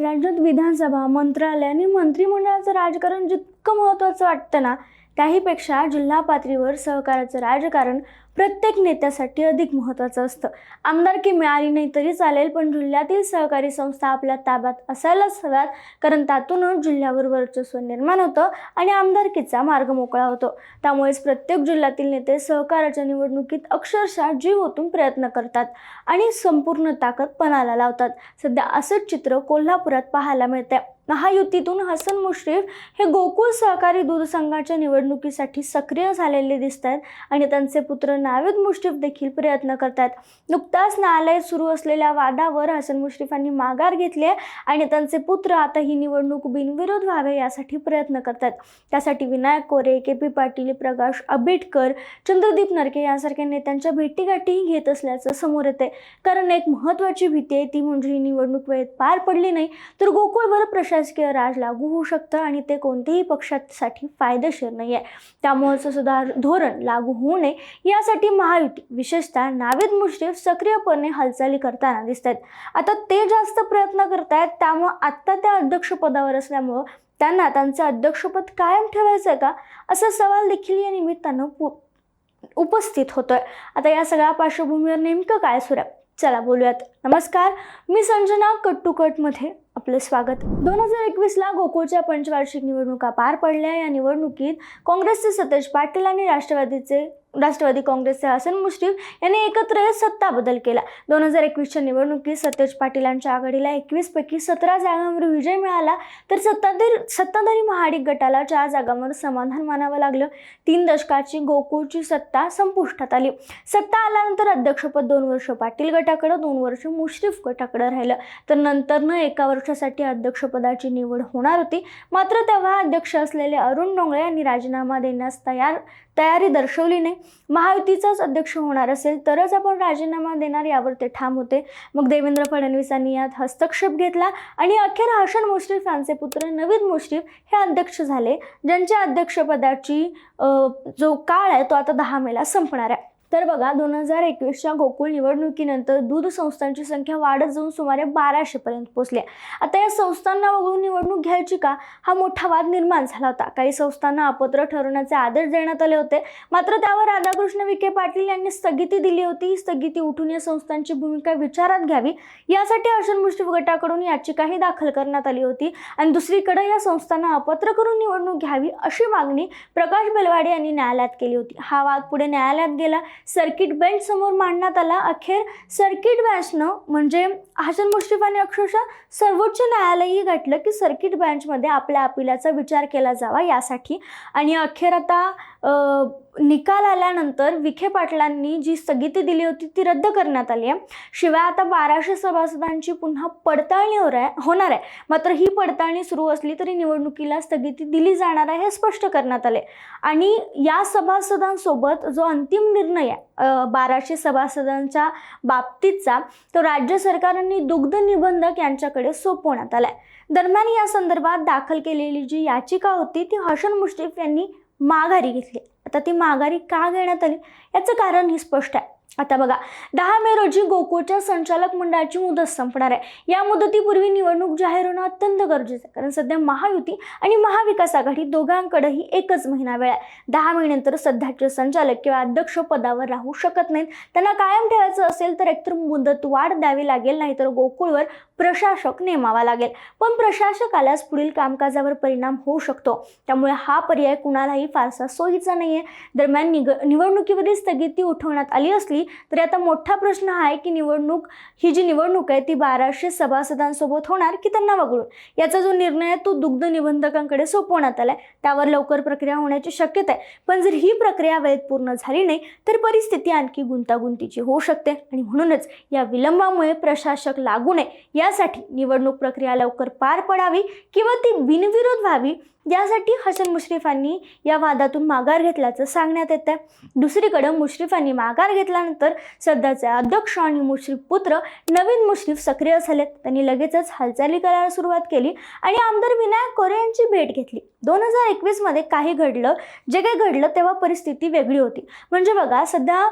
राज्यात विधानसभा, मंत्रालय आणि मंत्रिमंडळाचं राजकारण जितकं महत्त्वाचं वाटतं ना, त्याहीपेक्षा जिल्हा पातळीवर सहकाराचं राजकारण प्रत्येक नेत्यासाठी अधिक महत्त्वाचं असतं. आमदारकी मिळाली नाही तरी चालेल, पण जिल्ह्यातील सहकारी संस्था आपल्या ताब्यात असायलाच हव्यात, कारण त्यातूनच जिल्ह्यावर वर्चस्व निर्माण होतं आणि आमदारकीचा मार्ग मोकळा होतो. त्यामुळेच प्रत्येक जिल्ह्यातील नेते सहकाराच्या निवडणुकीत अक्षरशः जीव ओतून प्रयत्न करतात आणि संपूर्ण ताकद पणाला लावतात. सध्या असंच चित्र कोल्हापुरात पाहायला मिळतंय. महायुतीतून हसन मुश्रीफ हे गोकुळ सहकारी दूध संघाच्या निवडणुकीसाठी सक्रिय झालेले दिसत आहेत आणि त्यांचे पुत्र नावेद मुश्रीफ देखील प्रयत्न करतात. नुकताच न्यायालयात सुरू असलेल्या वादावर हसन मुश्रीफांनी माघार घेतली आहे आणि त्यांचे पुत्र आता ही निवडणूक बिनविरोध व्हावे यासाठी प्रयत्न करतात. त्यासाठी विनायक कोरे, के.पी. पाटील, प्रकाश आंबेडकर, चंद्रदीप नरके यांसारख्या नेत्यांच्या भेटीगाठीही घेत असल्याचं समोर येते. कारण एक महत्त्वाची भीती आहे, ती म्हणजे ही निवडणूक वेळेत पार पडली नाही तर गोकुळवर प्रशासकीय राज लागू होऊ शकतं आणि ते कोणत्याही पक्षासाठी फायदेशीर नाही आहे. त्यामुळेच सुधार धोरण लागू होऊ नये यासाठी महायुती, विशेषतः नावेद मुश्रीफ सक्रियपणे हालचाली करताना दिसत आहेत. आता ते जास्त प्रयत्न करतायत, त्यामुळे आत्ता त्या अध्यक्षपदावर असल्यामुळं त्यांना त्यांचं अध्यक्षपद कायम ठेवायचं आहे का, असा सवाल देखील या निमित्तानं उपस्थित होतोय. आता या सगळ्या पार्श्वभूमीवर नेमकं काय सुरू आहे, चला बोलूयात. नमस्कार, मी संजना. कट टू कटमध्ये आपलं स्वागत. 2021ला गोकुळच्या पंचवार्षिक निवडणुका पार पडल्या. या निवडणुकीत काँग्रेसचे सतेज पाटील आणि राष्ट्रवादी काँग्रेसचे हसन मुश्रीफ यांनी एकत्र सत्ता बदल केला. 2021च्या निवडणुकीत सतेज पाटीलांच्या आघाडीला 21 पैकी 17 जागांवर विजय मिळाला, तर सत्ताधारी महाडिक गटाला 4 जागांवर समाधान मानावं लागलं. 3 दशकाची गोकुळची सत्ता संपुष्टात आली. सत्ता आल्यानंतर अध्यक्षपद 2 वर्ष पाटील गटाकडे, 2 वर्ष मुश्रीफ गटाकडे राहिलं. तर नंतरनं 1 वर्षासाठी अध्यक्षपदाची निवड होणार होती. मात्र तेव्हा अध्यक्ष असलेले अरुण डोंगरे यांनी राजीनामा देण्यास तयारी दर्शवली नाही. महायुतीचाच अध्यक्ष होणार असेल तरच आपण राजीनामा देणार यावर ते ठाम होते. मग देवेंद्र फडणवीसांनी यात हस्तक्षेप घेतला आणि अखेर हसन मुश्रीफ यांचे पुत्र नावेद मुश्रीफ हे अध्यक्ष झाले, ज्यांच्या अध्यक्षपदाची जो काळ आहे तो आता 10 मेला संपणार आहे. तर बघा, 2021च्या गोकुळ निवडणुकीनंतर दूध संस्थांची संख्या वाढत जाऊन सुमारे 1200 पर्यंत पोहोचली. आता या संस्थांना वगळून निवडणूक घ्यायची का, हा मोठा वाद निर्माण झाला होता. काही संस्थांना अपात्र ठरवण्याचे आदेश देण्यात आले होते, मात्र त्यावर राधाकृष्ण विखे पाटील यांनी स्थगिती दिली होती. ही स्थगिती उठून या संस्थांची भूमिका विचारात घ्यावी यासाठी हसन मुश्रीफ गटाकडून याचिकाही दाखल करण्यात आली होती आणि दुसरीकडे या संस्थांना अपात्र करून निवडणूक घ्यावी अशी मागणी प्रकाश बेलवाडे यांनी न्यायालयात केली होती. हा वाद पुढे न्यायालयात गेला, सर्किट बेंच समोर मांडण्यात आला. अखेर सर्किट बेंचनं म्हणजे हसन मुश्रीफांनी अक्षरशः सर्वोच्च न्यायालयही गाठलं की सर्किट बेंचमध्ये आपल्या अपिलाचा विचार केला जावा यासाठी. आणि अखेर आता निकाल आल्यानंतर विखे पाटलांनी जी स्थगिती दिली होती ती रद्द करण्यात आली आहे. शिवाय आता 1200 सभासदांची पुन्हा पडताळणी होणार आहे. मात्र ही पडताळणी सुरू असली तरी निवडणुकीला स्थगिती दिली जाणार आहे हे स्पष्ट करण्यात आले. आणि या सभासदांसोबत जो अंतिम निर्णय आहे 1200 सभासदांच्या बाबतीतचा, तो राज्य सरकारांनी दुग्ध निबंधक यांच्याकडे सोपवण्यात आलाय. दरम्यान या संदर्भात दाखल केलेली जी याचिका होती ती हसन मुश्रीफ यांनी माघारी घेतली. आता ती माघारी का घेण्यात आली याचं कारण ही स्पष्ट आहे. आता बघा, 10 मे रोजी गोकुळच्या संचालक मंडळाची मुदत संपणार आहे. या मुदतीपूर्वी निवडणूक जाहीर होणं अत्यंत गरजेचं आहे, कारण सध्या महायुती आणि महाविकास आघाडी दोघांकडेही एकच महिना वेळ आहे. 10 महिन्यानंतर सध्याचे संचालक किंवा अध्यक्ष पदावर राहू शकत नाहीत. त्यांना कायम ठेवायचं असेल तर एकतर मुदत वाढ द्यावी लागेल, नाहीतर गोकुळवर प्रशासक नेमावा लागेल. पण प्रशासक आल्यास पुढील कामकाजावर परिणाम होऊ शकतो, त्यामुळे हा पर्याय कुणालाही फारसा सोयीचा नाहीये. दरम्यान निवडणुकीवरील स्थगिती उठवण्यात आली असली तरी आता मोठा प्रश्न हा आहे की ही जी निवडणूक आहे ती 1200 सभासदांसोबत होणार की त्यांना वगळून. याचा जो निर्णय आहे तो दुग्ध निबंधकांकडे सोपवण्यात आलाय. त्यावर लवकर प्रक्रिया होण्याची शक्यता आहे. पण जर ही प्रक्रिया वेळेत पूर्ण झाली नाही तर परिस्थिती आणखी गुंतागुंतीची होऊ शकते आणि म्हणूनच या विलंबामुळे प्रशासक लागू नये यासाठी निवडणूक प्रक्रिया लवकर पार पडावी किंवा ती बिनविरोध व्हावी यासाठी हसन मुश्रीफांनी या वादातून माघार घेतल्याचं सांगण्यात येत आहे. दुसरीकडे मुश्रीफांनी माघार घेतल्यानंतर सध्याचे अध्यक्ष आणि मुश्रीफ पुत्र नावेद मुश्रीफ सक्रिय झालेत. त्यांनी लगेचच हालचाली करायला सुरुवात केली आणि आमदार विनायक कोरे यांची भेट घेतली. 2021 मध्ये जे काही घडलं तेव्हा परिस्थिती वेगळी होती. म्हणजे बघा, सध्या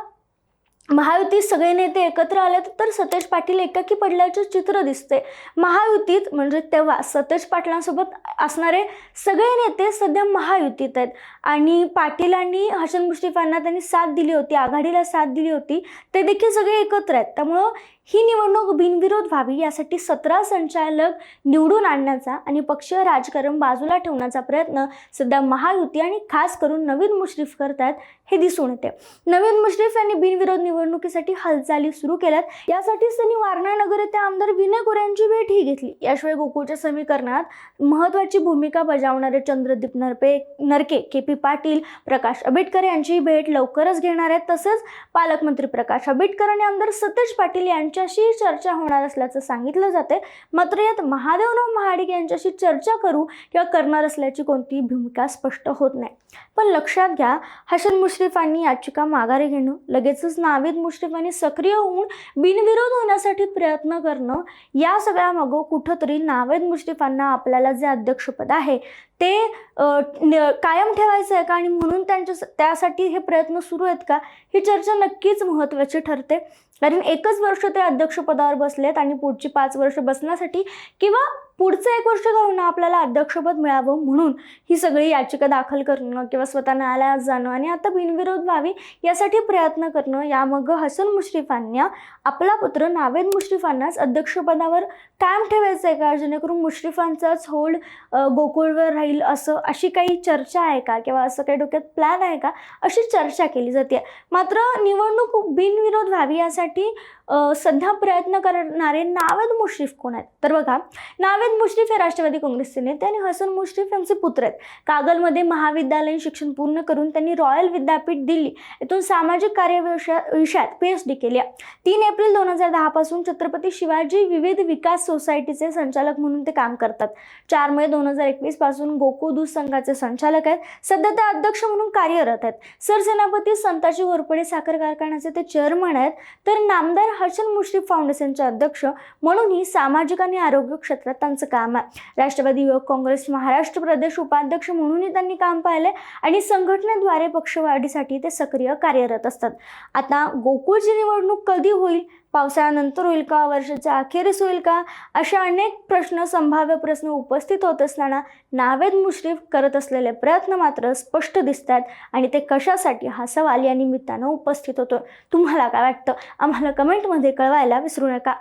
महायुतीत सगळे नेते एकत्र आले तर सतेज पाटील एकाकी पडल्याचे चित्र दिसते. महायुतीत म्हणजे तेव्हा सतेज पाटलांसोबत असणारे सगळे नेते सध्या महायुतीत आहेत आणि पाटीलांनी हसन मुश्रीफांना त्यांनी साथ दिली होती, आघाडीला साथ दिली होती, ते देखील सगळे एकत्र आहेत. त्यामुळं ही निवडणूक बिनविरोध व्हावी यासाठी 17 संचालक निवडून आणण्याचा आणि पक्षीय राजकारण बाजूला ठेवण्याचा प्रयत्न सध्या महायुती आणि खास करून नवीद मुश्रीफ करतात हे दिसून येते. नवीद मुश्रीफ यांनी बिनविरोध निवडणुकीसाठी हालचाली सुरू केल्यात. यासाठीच त्यांनी वारणा नगर येथे आमदार विनय गोऱ्यांची भेटही घेतली. याशिवाय गोकुळच्या समीकरणात महत्त्वाची भूमिका बजावणारे चंद्रदीप नरके, के.पी. पाटील, प्रकाश आंबेडकर यांची भेट लवकरच घेणार आहेत. तसंच पालकमंत्री प्रकाश आंबेडकर आणि आमदार सतेज पाटील यांच्याशी चर्चा होणार असल्याचं सांगितलं जाते. मात्र यात महादेवराव महाडिक यांच्याशी चर्चा करू किंवा करणार असल्याची कोणतीही भूमिका स्पष्ट होत नाही. पण लक्षात घ्या, हसन मुश्रीफांनी याचिका माघारी घेणं, लगेचच नावेद मुश्रीफांनी सक्रिय होऊन बिनविरोध होण्यासाठी प्रयत्न करणं, या सगळ्यामागं कुठंतरी नावेद मुश्रीफांना आपल्याला जे अध्यक्षपद आहे ते कायम ठेवायचं आहे का आणि म्हणून त्यासाठी हे प्रयत्न सुरू आहेत का, ही चर्चा नक्कीच महत्त्वाची ठरते. कारण एकच वर्ष ते अध्यक्षपदावर बसलेत आणि पुढची 5 वर्ष बसण्यासाठी किंवा पुढचं 1 वर्ष का होईना आपल्याला अध्यक्षपद मिळावं म्हणून ही सगळी याचिका दाखल करणं किंवा स्वतः न्यायालयात जाणं आणि आता बिनविरोध व्हावी यासाठी प्रयत्न करणं, यामागं हसन मुश्रीफांनी आपला पुत्र नावेद मुश्रीफांनाच अध्यक्षपदावर कायम ठेवायचं आहे का, जेणेकरून मुश्रीफांचाच होल्ड गोकुळवर राहील अशी काही चर्चा आहे का किंवा असं काही डोक्यात प्लॅन आहे का, अशी चर्चा केली जाते. मात्र निवडणूक बिनविरोध व्हावी यासाठी सध्या प्रयत्न करणारे नावेद मुश्रीफ कोण आहेत तर बघा, नावेद मुश्रीफ हे राष्ट्रवादी काँग्रेसचे नेते आणि हसन मुश्रीफ यांचे पुत्र आहेत. कागलमध्ये महाविद्यालयीन शिक्षण पूर्ण करून त्यांनी रॉयल विद्यापीठ दिल्ली येथून सामाजिक कार्य विषयात PhD केली. 3 एप्रिल 2010 पासून छत्रपती शिवाजी विविध विकास सोसायटीचे संचालक म्हणून ते काम करतात. 4 मे 2021 पासून गोकुळ दूध संघाचे संचालक आहेत. सध्या ते अध्यक्ष म्हणून कार्यरत आहेत. सरसेनापती संताजी घोरपडे साखर कारखान्याचे ते चेअरमन आहेत. तर नामदार हसन मुश्रीफ फाउंडेशनचे अध्यक्ष म्हणूनही सामाजिक आणि आरोग्य क्षेत्रात त्यांचं काम आहे. राष्ट्रवादी युवक काँग्रेस महाराष्ट्र प्रदेश उपाध्यक्ष म्हणूनही त्यांनी काम पाहिले आणि संघटनेद्वारे पक्षवाढीसाठी ते सक्रिय कार्यरत असतात. आता गोकुळची निवडणूक कधी होईल, पावसाळ्यानंतर होईल का, वर्षाच्या अखेरीस होईल का, अशा अनेक संभाव्य प्रश्न उपस्थित होत असताना नावेद मुश्रीफ करत असलेले प्रयत्न मात्र स्पष्ट दिसतात आणि ते कशासाठी हा सवाल या निमित्तानं उपस्थित होतो. तुम्हाला काय वाटतं आम्हाला कमेंटमध्ये कळवायला विसरू नका.